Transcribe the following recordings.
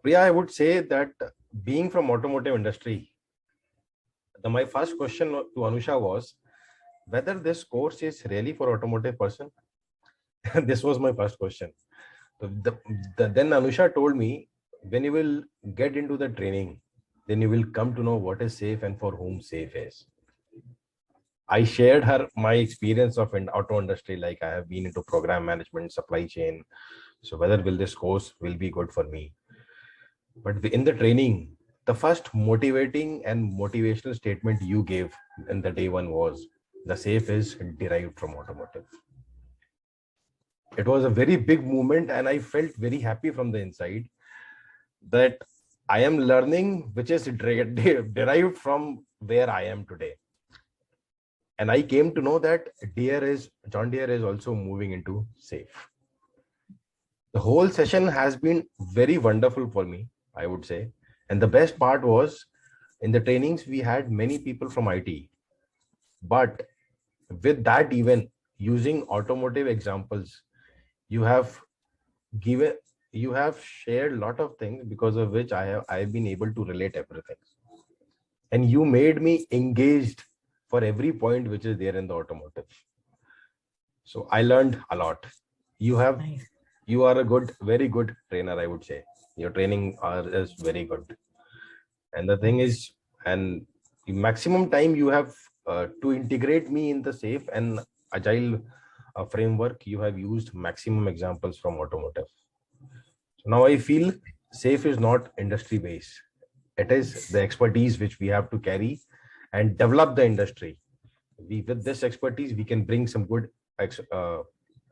Priya, I would say that being from automotive industry, my first question to Anusha was whether this course is really for automotive person. This was my first question. Then Anusha told me, when you will get into the training, then you will come to know what is SAFe and for whom SAFe is. I shared her my experience of in auto industry, like I have been into program management, supply chain. So whether will this course will be good for me? But in the training, the first motivating and motivational statement you gave in the day one was the SAFe is derived from automotive. It was a very big movement, and I felt very happy from the inside that I am learning which is derived from where I am today. And I came to know that John Deere is also moving into SAFe. The whole session has been very wonderful for me, I would say. And the best part was, in the trainings, we had many people from IT. But with that, even using automotive examples, you have shared a lot of things because of which I've been able to relate everything. And you made me engaged for every point which is there in the automotive. So I learned a lot. You are a very good trainer, I would say. Your training is very good. And the thing is, and the maximum time you have to integrate me in the SAFe and Agile framework, you have used maximum examples from automotive. So now I feel SAFe is not industry based. It is the expertise which we have to carry and develop the industry. With this expertise, we can bring some good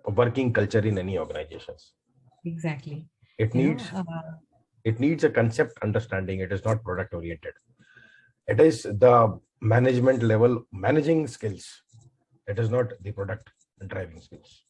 working culture in any organizations. Exactly. It needs a concept understanding. It is not product oriented. It is the management level managing skills. It is not the product driving skills.